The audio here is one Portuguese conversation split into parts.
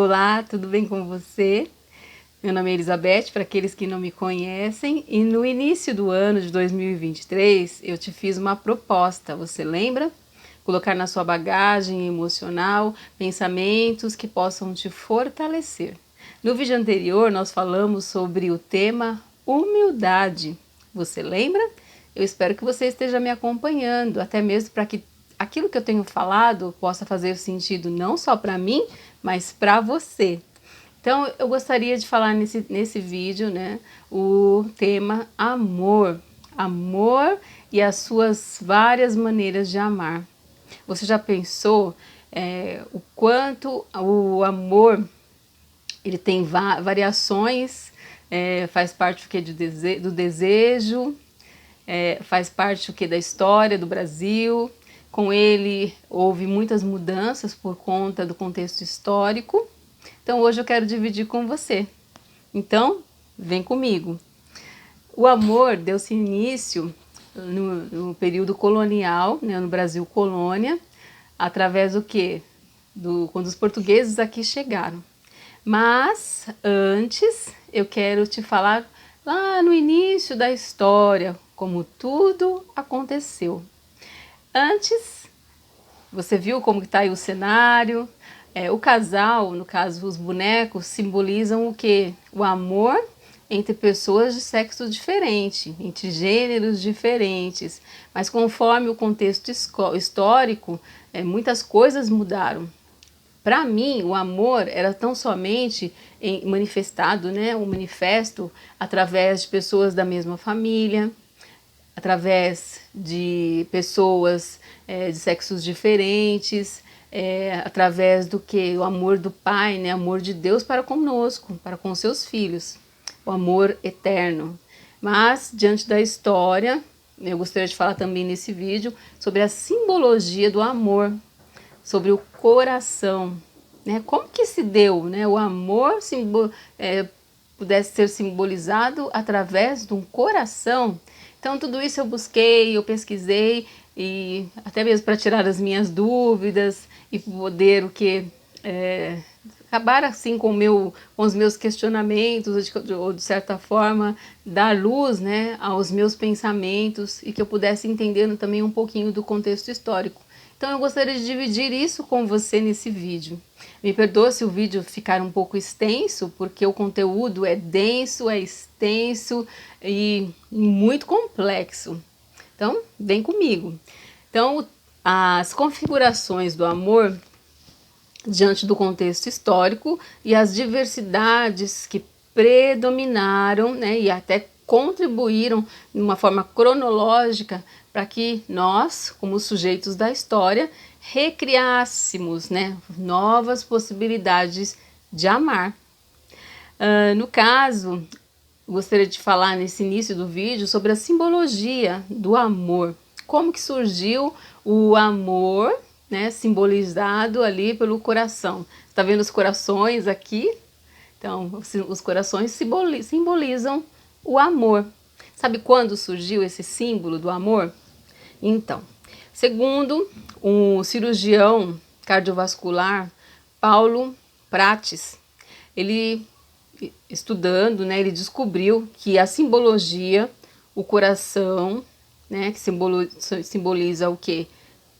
Olá, tudo bem com você? Meu nome é Elizabeth, para aqueles que não me conhecem, e no início do ano de 2023 eu te fiz uma proposta, você lembra? Colocar na sua bagagem emocional pensamentos que possam te fortalecer. No vídeo anterior nós falamos sobre o tema humildade, você lembra? Eu espero que você esteja me acompanhando, até mesmo para que aquilo que eu tenho falado possa fazer sentido não só para mim, mas para você. Então, eu gostaria de falar nesse vídeo, né, o tema amor. Amor e as suas várias maneiras de amar. Você já pensou o quanto o amor ele tem variações, faz parte do que do desejo, faz parte do que da história do Brasil. Com ele houve muitas mudanças por conta do contexto histórico. Então hoje eu quero dividir com você. Então, vem comigo. O amor deu-se início no período colonial, né, no Brasil colônia, através do quê? Quando os portugueses aqui chegaram. Mas antes eu quero te falar lá no início da história, como tudo aconteceu. Antes, você viu como está aí o cenário? O casal, no caso os bonecos, simbolizam o quê? O amor entre pessoas de sexo diferente, entre gêneros diferentes. Mas conforme o contexto histórico, muitas coisas mudaram. Para mim, o amor era tão somente manifestado, né, um manifesto através de pessoas da mesma família, através de pessoas de sexos diferentes, através do que? O amor do Pai, né? Amor de Deus para conosco, para com seus filhos, o amor eterno. Mas, diante da história, eu gostaria de falar também nesse vídeo sobre a simbologia do amor, sobre o coração, né? Como que se deu, né? O amor pudesse ser simbolizado através de um coração. Então tudo isso eu busquei, eu pesquisei, e até mesmo para tirar as minhas dúvidas e poder acabar assim com os meus questionamentos, ou de certa forma dar luz, né, aos meus pensamentos, e que eu pudesse entender também um pouquinho do contexto histórico. Então eu gostaria de dividir isso com você nesse vídeo. Me perdoa se o vídeo ficar um pouco extenso, porque o conteúdo é denso, é extenso e muito complexo. Então, vem comigo. Então, as configurações do amor diante do contexto histórico e as diversidades que predominaram, né, e até contribuíram de uma forma cronológica para que nós, como sujeitos da história, recriássemos, né, novas possibilidades de amar. No caso, gostaria de falar nesse início do vídeo sobre a simbologia do amor. Como que surgiu o amor, né, simbolizado ali pelo coração. Está vendo os corações aqui? Então, os corações simbolizam o amor. Sabe quando surgiu esse símbolo do amor? Então, segundo um cirurgião cardiovascular, Paulo Prates, ele estudando, né, ele descobriu que a simbologia, o coração, né, que simboliza o quê?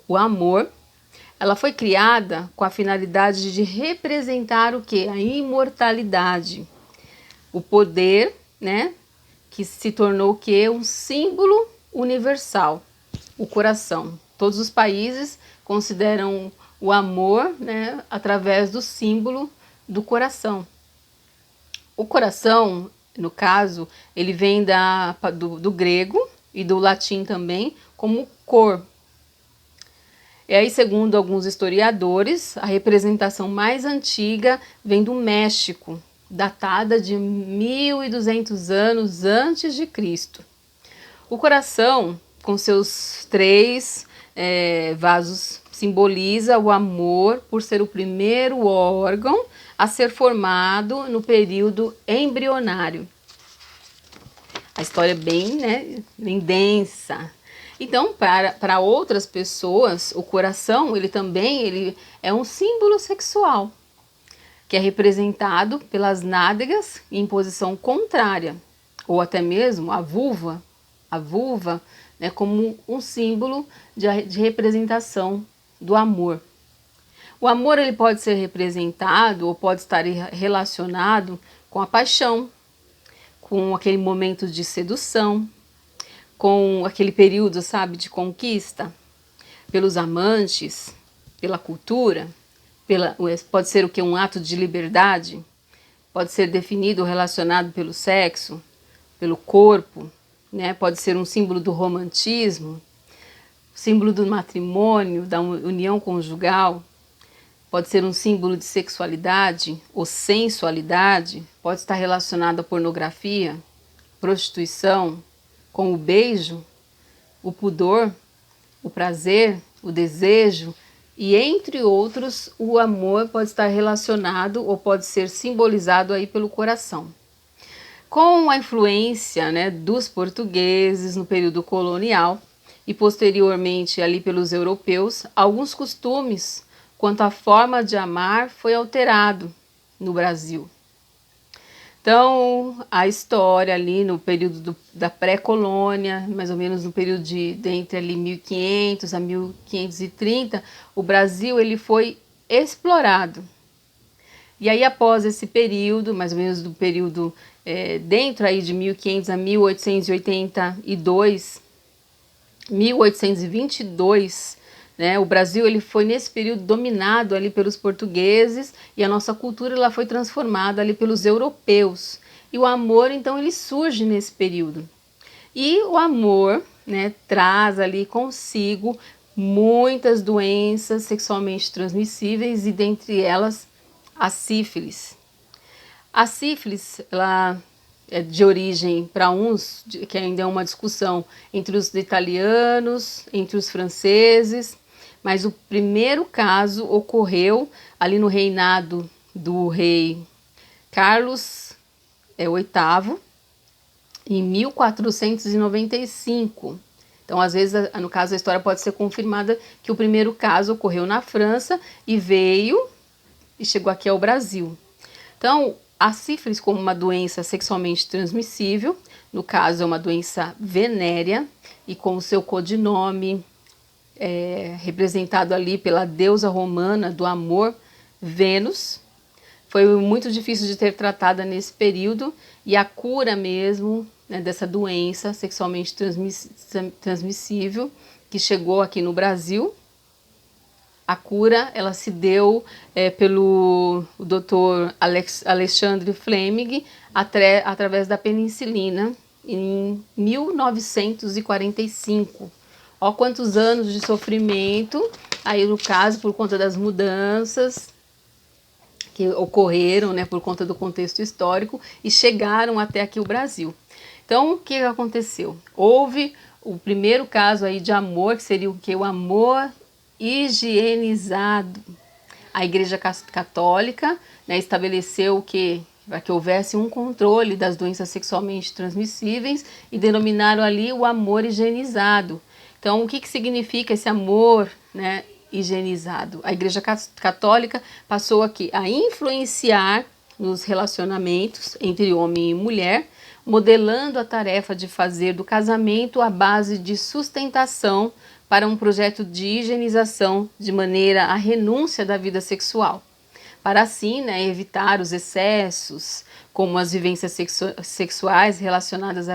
O amor, ela foi criada com a finalidade de representar o quê? A imortalidade, o poder, né, que se tornou o quê? Um símbolo universal, o coração. Todos os países consideram o amor, né, através do símbolo do coração. O coração, no caso, ele vem do grego e do latim também, como cor. E aí, segundo alguns historiadores, a representação mais antiga vem do México, datada de 1200 anos antes de Cristo. O coração, com seus três vasos, simboliza o amor por ser o primeiro órgão a ser formado no período embrionário. A história é bem densa. Então, para outras pessoas, o coração ele é um símbolo sexual. que é representado pelas nádegas em posição contrária, ou até mesmo a vulva, né, como um símbolo de representação do amor. O amor ele pode ser representado ou pode estar relacionado com a paixão, com aquele momento de sedução, com aquele período, sabe, de conquista, pelos amantes, pela cultura, pode ser o que? Um ato de liberdade, pode ser definido ou relacionado pelo sexo, pelo corpo, né? Pode ser um símbolo do romantismo, símbolo do matrimônio, da união conjugal, pode ser um símbolo de sexualidade ou sensualidade, pode estar relacionado à pornografia, prostituição, com o beijo, o pudor, o prazer, o desejo e entre outros, o amor pode estar relacionado ou pode ser simbolizado aí pelo coração. Com a influência, né, dos portugueses no período colonial e posteriormente ali pelos europeus, alguns costumes quanto à forma de amar foi alterado no Brasil. Então, a história ali no período da pré-colônia, mais ou menos no período de entre ali 1500 a 1530, o Brasil ele foi explorado. E aí após esse período, mais ou menos do período dentro aí de 1500 a 1882, 1822, né, o Brasil ele foi nesse período dominado ali pelos portugueses e a nossa cultura ela foi transformada ali pelos europeus. E o amor então ele surge nesse período. E o amor, né, traz ali consigo muitas doenças sexualmente transmissíveis e dentre elas a sífilis. A sífilis, ela é de origem para uns, que ainda é uma discussão entre os italianos, entre os franceses, mas o primeiro caso ocorreu ali no reinado do rei Carlos VIII, em 1495. Então, às vezes, no caso, a história pode ser confirmada que o primeiro caso ocorreu na França e chegou aqui ao Brasil. Então, a sífilis como uma doença sexualmente transmissível, no caso é uma doença venérea e com o seu codinome representado ali pela deusa romana do amor, Vênus. Foi muito difícil de ter tratada nesse período e a cura mesmo, né, dessa doença sexualmente transmissível que chegou aqui no Brasil. A cura ela se deu pelo Dr. Alexandre Fleming através da penicilina em 1945. Ó, quantos anos de sofrimento, aí no caso por conta das mudanças que ocorreram, né, por conta do contexto histórico e chegaram até aqui o Brasil. Então, o que aconteceu? Houve o primeiro caso aí de amor, que seria o que? O amor higienizado. A Igreja Católica, né, estabeleceu que para que houvesse um controle das doenças sexualmente transmissíveis e denominaram ali o amor higienizado. Então, o que significa esse amor, né, higienizado? A Igreja Católica passou aqui a influenciar nos relacionamentos entre homem e mulher, modelando a tarefa de fazer do casamento a base de sustentação para um projeto de higienização de maneira à renúncia da vida sexual. Para assim, né, evitar os excessos, como as vivências sexuais relacionadas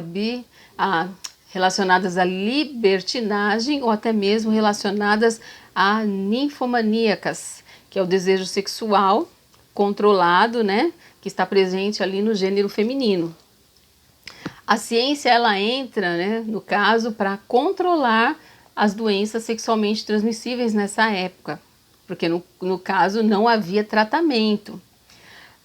à libertinagem ou até mesmo relacionadas a ninfomaníacas, que é o desejo sexual controlado, né, que está presente ali no gênero feminino. A ciência ela entra, né, no caso, para controlar as doenças sexualmente transmissíveis nessa época, porque no caso não havia tratamento.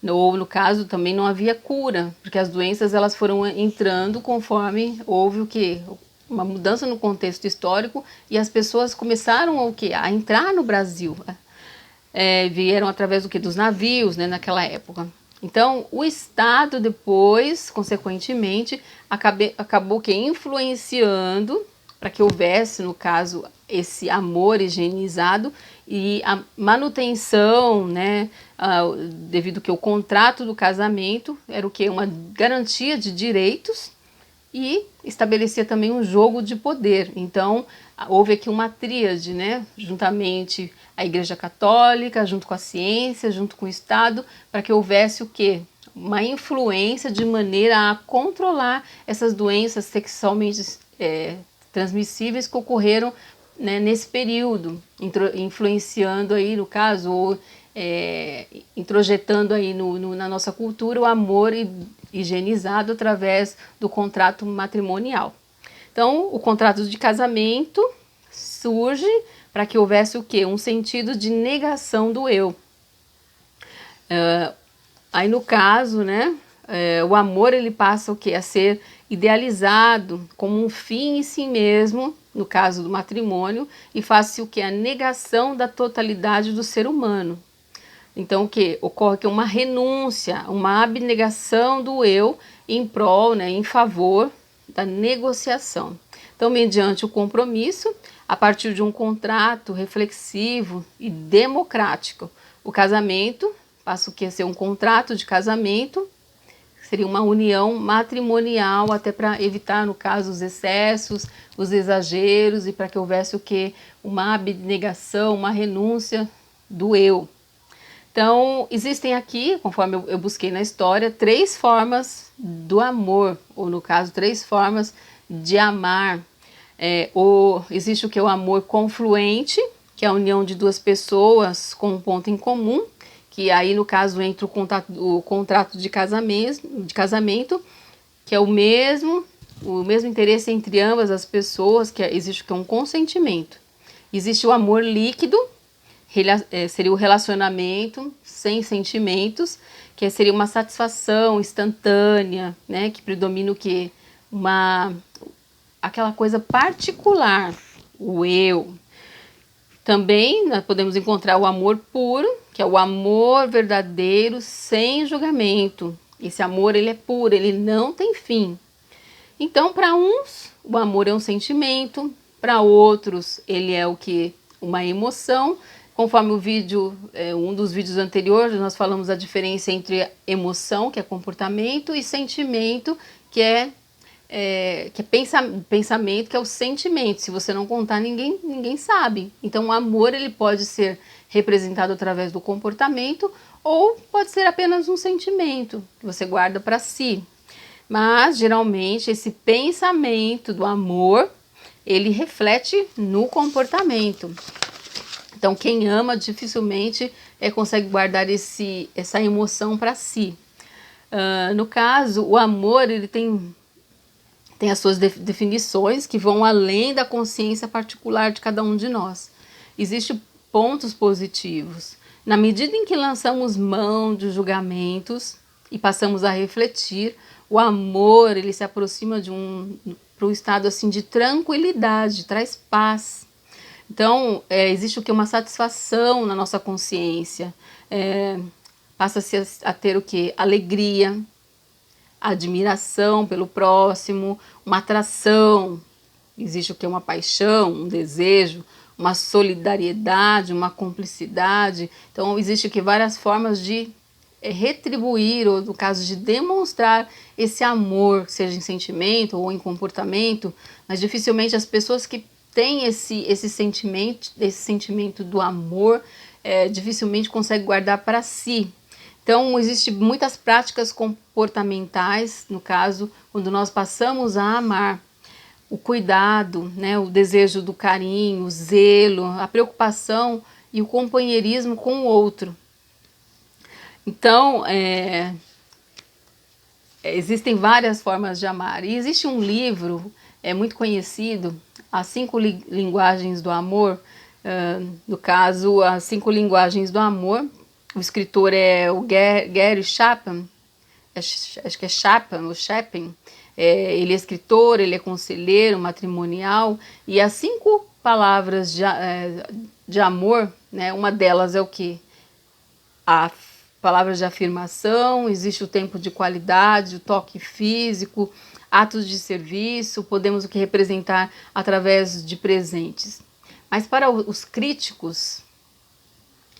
Ou no caso também não havia cura, porque as doenças elas foram entrando conforme houve uma mudança no contexto histórico e as pessoas começaram a entrar no Brasil. Vieram através dos navios, né, naquela época. Então o Estado depois, consequentemente, acabou influenciando para que houvesse, no caso, esse amor higienizado e a manutenção, né, devido que o contrato do casamento era o quê? Uma garantia de direitos e estabelecia também um jogo de poder. Então, houve aqui uma tríade, né, juntamente a Igreja Católica, junto com a ciência, junto com o Estado, para que houvesse o quê? Uma influência de maneira a controlar essas doenças sexualmente transmissíveis que ocorreram, né, nesse período, influenciando aí, no caso, ou introjetando aí na nossa cultura o amor higienizado através do contrato matrimonial. Então, o contrato de casamento surge para que houvesse o quê? Um sentido de negação do eu. Aí no caso, né, o amor ele passa o quê? A ser idealizado como um fim em si mesmo, no caso do matrimônio, e faz-se o quê? A negação da totalidade do ser humano. Então, o que? Ocorre que uma renúncia, uma abnegação do eu em prol, né, em favor da negociação. Então, mediante o compromisso, a partir de um contrato reflexivo e democrático, o casamento passa o que? A ser um contrato de casamento, seria uma união matrimonial, até para evitar, no caso, os excessos, os exageros, e para que houvesse o que? Uma abnegação, uma renúncia do eu. Então, existem aqui, conforme eu busquei na história, 3 formas do amor, ou no caso, 3 formas de amar. Existe o que é o amor confluente, que é a união de 2 pessoas com um ponto em comum, que aí no caso entra o contrato de casamento, que é o mesmo interesse entre ambas as pessoas, existe o que é um consentimento. Existe o amor líquido, seria o relacionamento sem sentimentos, que seria uma satisfação instantânea, né, que predomina o quê? Aquela coisa particular, o eu. Também nós podemos encontrar o amor puro, que é o amor verdadeiro sem julgamento. Esse amor ele é puro, ele não tem fim. Então, para uns, o amor é um sentimento, para outros, ele é o que? Uma emoção. Conforme o vídeo, um dos vídeos anteriores, nós falamos a diferença entre emoção, que é comportamento, e sentimento, que é pensamento, que é o sentimento. Se você não contar, ninguém sabe. Então, o amor ele pode ser representado através do comportamento ou pode ser apenas um sentimento que você guarda para si. Mas, geralmente, esse pensamento do amor, ele reflete no comportamento. Então, quem ama dificilmente consegue guardar essa emoção para si. No caso, o amor ele tem as suas definições que vão além da consciência particular de cada um de nós. Existem pontos positivos. Na medida em que lançamos mão de julgamentos e passamos a refletir, o amor ele se aproxima para um estado assim de tranquilidade, traz paz. Então, existe o que? Uma satisfação na nossa consciência. Passa-se a ter o que? Alegria, admiração pelo próximo, uma atração. Existe o que? Uma paixão, um desejo, uma solidariedade, uma cumplicidade. Então, existe o que? Várias formas de retribuir, ou no caso de demonstrar esse amor, seja em sentimento ou em comportamento, mas dificilmente as pessoas que têm esse sentimento do amor, dificilmente conseguem guardar para si. Então, existem muitas práticas comportamentais, no caso, quando nós passamos a amar. O cuidado, né, o desejo do carinho, o zelo, a preocupação e o companheirismo com o outro. Então, existem várias formas de amar. E existe um livro muito conhecido, As 5 Linguagens do Amor. No caso, As 5 Linguagens do Amor. O escritor é o Gary Chapman, acho que é Chapman ou Chapin. Ele é escritor, ele é conselheiro matrimonial, e as 5 palavras de amor, né, uma delas é o que? A palavra de afirmação, existe o tempo de qualidade, o toque físico, atos de serviço, podemos o que representar através de presentes. Mas para os críticos,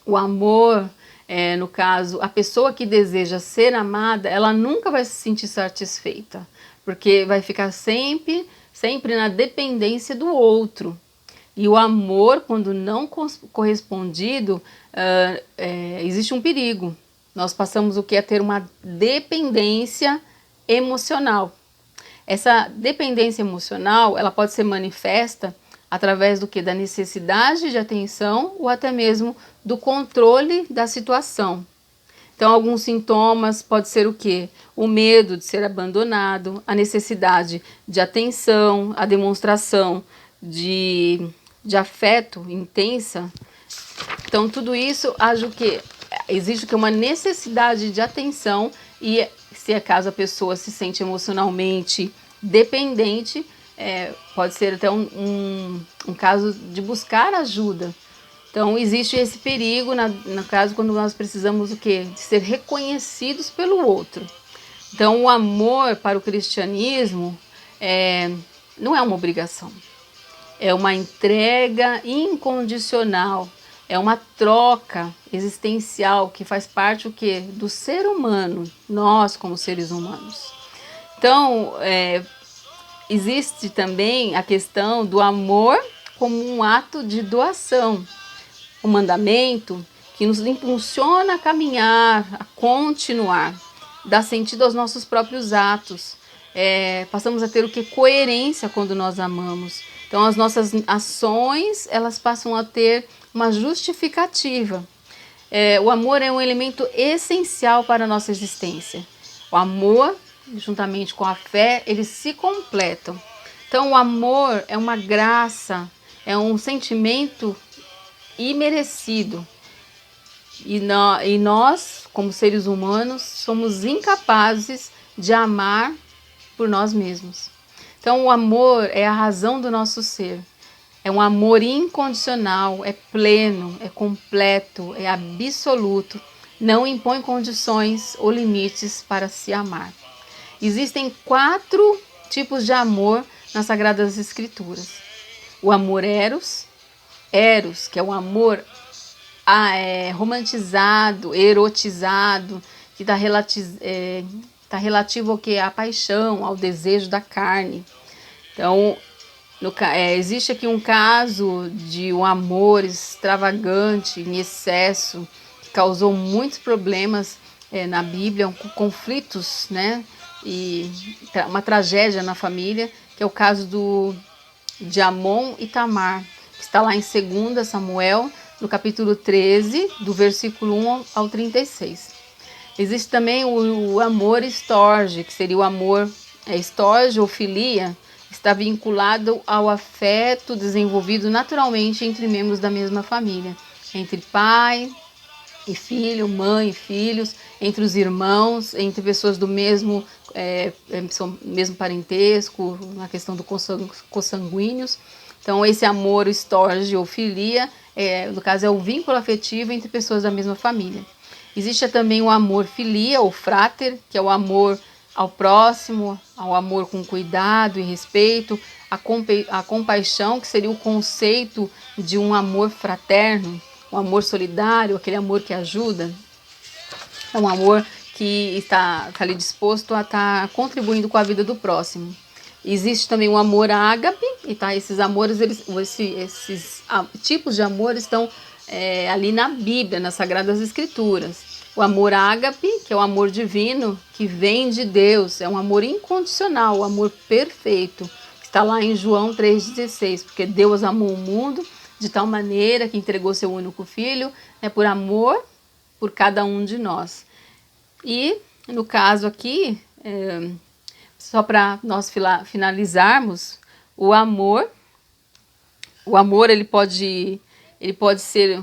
o amor, no caso, a pessoa que deseja ser amada, ela nunca vai se sentir satisfeita, porque vai ficar sempre na dependência do outro. E o amor, quando não correspondido, existe um perigo. Nós passamos o que a ter uma dependência emocional. Essa dependência emocional, ela pode ser manifesta através do que? Da necessidade de atenção ou até mesmo do controle da situação. Então, alguns sintomas pode ser o quê? O medo de ser abandonado, a necessidade de atenção, a demonstração de afeto intensa. Então, tudo isso age o quê? Existe o quê? Uma necessidade de atenção, e se é caso a pessoa se sente emocionalmente dependente, pode ser até um caso de buscar ajuda. Então, existe esse perigo, no caso, quando nós precisamos o quê? De ser reconhecidos pelo outro. Então, o amor para o cristianismo não é uma obrigação. É uma entrega incondicional. É uma troca existencial que faz parte o quê? Do ser humano, nós como seres humanos. Então, existe também a questão do amor como um ato de doação. O mandamento que nos impulsiona a caminhar, a continuar, dá sentido aos nossos próprios atos. Passamos a ter o que? Coerência quando nós amamos. Então as nossas ações, elas passam a ter uma justificativa. O amor é um elemento essencial para a nossa existência. O amor, juntamente com a fé, eles se completam. Então o amor é uma graça, é um sentimento imerecido. E nós, como seres humanos, somos incapazes de amar por nós mesmos. Então o amor é a razão do nosso ser. É um amor incondicional, é pleno, é completo, é absoluto. Não impõe condições ou limites para se amar. Existem 4 tipos de amor nas Sagradas Escrituras. O amor eros, que é um amor romantizado, erotizado, que está relativo ao que? À paixão, ao desejo da carne. Então, existe aqui um caso de um amor extravagante, em excesso, que causou muitos problemas na Bíblia, conflitos, né? E uma tragédia na família, que é o caso de Amon e Tamar, que está lá em 2 Samuel, no capítulo 13, do versículo 1 ao 36. Existe também o amor estorge, que seria o amor estorge ou filia, está vinculado ao afeto desenvolvido naturalmente entre membros da mesma família, entre pai e filho, mãe e filhos, entre os irmãos, entre pessoas do mesmo parentesco, na questão do consanguíneos. Então, esse amor estorge ou filia, no caso, é o vínculo afetivo entre pessoas da mesma família. Existe também o amor filia ou frater, que é o amor ao próximo, ao amor com cuidado e respeito, a compaixão, que seria o conceito de um amor fraterno, um amor solidário, aquele amor que ajuda. É um amor que está ali disposto a estar contribuindo com a vida do próximo. Existe também o amor ágape, e esses amores, esses tipos de amor estão ali na Bíblia, nas Sagradas Escrituras. O amor ágape, que é o amor divino, que vem de Deus, é um amor incondicional, o amor perfeito, que está lá em João 3,16, porque Deus amou o mundo de tal maneira que entregou seu único filho, por amor por cada um de nós. E, no caso aqui, só para nós finalizarmos, o amor ele pode ser,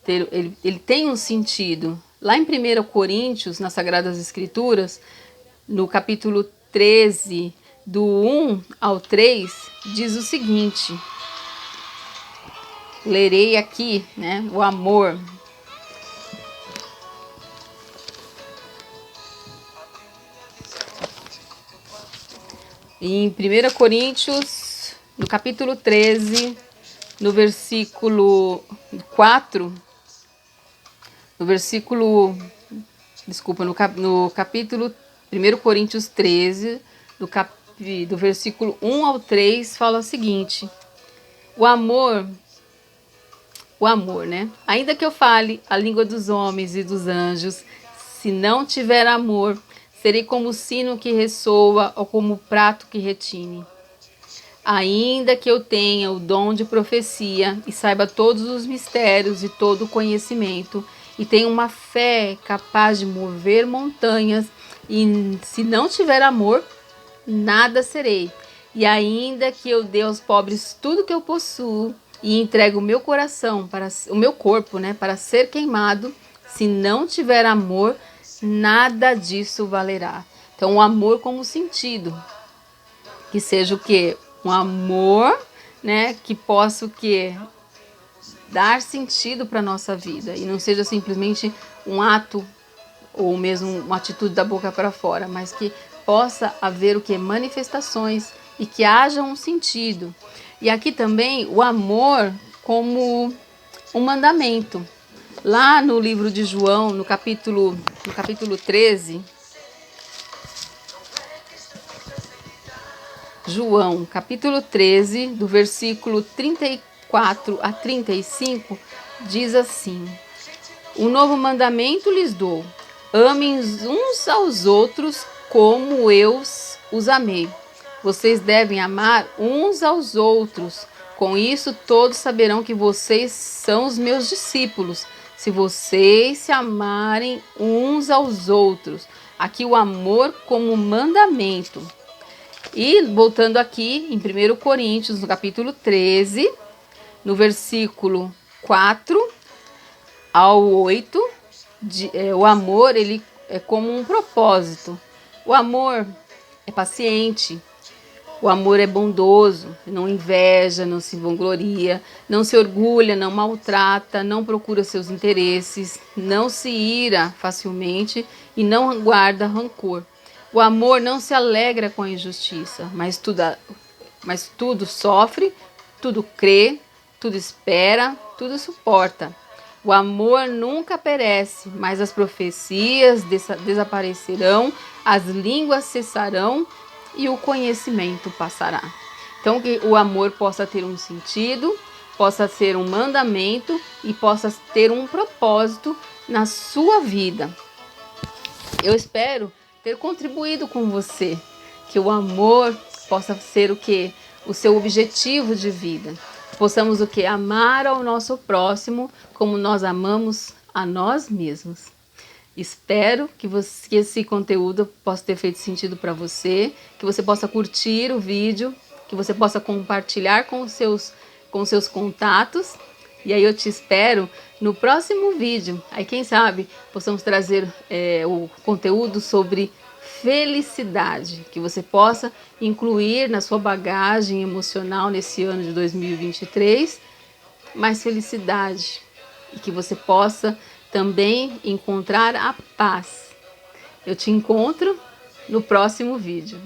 ele tem um sentido. Lá em 1 Coríntios, nas Sagradas Escrituras, no capítulo 13, do 1 ao 3, diz o seguinte, lerei aqui, o amor. Em 1 Coríntios, no capítulo 13, no versículo 4, no versículo, desculpa, no capítulo 1 Coríntios 13, do versículo 1 ao 3, fala o seguinte: o amor, né? Ainda que eu fale a língua dos homens e dos anjos, se não tiver amor, serei como o sino que ressoa ou como o prato que retine. Ainda que eu tenha o dom de profecia e saiba todos os mistérios e todo o conhecimento, e tenha uma fé capaz de mover montanhas, e se não tiver amor, nada serei. E ainda que eu dê aos pobres tudo que eu possuo e entregue o meu coração, o meu corpo, né, para ser queimado, se não tiver amor, nada disso valerá. Então, o amor como sentido, que seja o quê? Um amor, né, que possa o quê? Dar sentido para a nossa vida e não seja simplesmente um ato ou mesmo uma atitude da boca para fora, mas que possa haver o que? Manifestações e que haja um sentido. E aqui também o amor como um mandamento. Lá no livro de João, no capítulo 13, João, capítulo 13, do versículo 34 a 35, diz assim: um novo mandamento lhes dou: amem uns aos outros como eu os amei. Vocês devem amar uns aos outros. Com isso, todos saberão que vocês são os meus discípulos, se vocês se amarem uns aos outros. Aqui o amor como mandamento. E voltando aqui em 1 Coríntios, no capítulo 13, no versículo 4 ao 8, o amor ele é como um propósito. O amor é paciente, o amor é bondoso, não inveja, não se vangloria, não se orgulha, não maltrata, não procura seus interesses, não se ira facilmente e não guarda rancor. O amor não se alegra com a injustiça, mas tudo sofre, tudo crê, tudo espera, tudo suporta. O amor nunca perece, mas as profecias desaparecerão, as línguas cessarão e o conhecimento passará. Então, que o amor possa ter um sentido, possa ser um mandamento e possa ter um propósito na sua vida. Eu espero ter contribuído com você, que o amor possa ser o que? O seu objetivo de vida. Possamos o que? Amar ao nosso próximo como nós amamos a nós mesmos. Espero que esse conteúdo possa ter feito sentido para você, que você possa curtir o vídeo, que você possa compartilhar com os seus contatos. E aí eu te espero no próximo vídeo. Aí quem sabe possamos trazer o conteúdo sobre felicidade, que você possa incluir na sua bagagem emocional nesse ano de 2023, mais felicidade. E que você possa também encontrar a paz. Eu te encontro no próximo vídeo.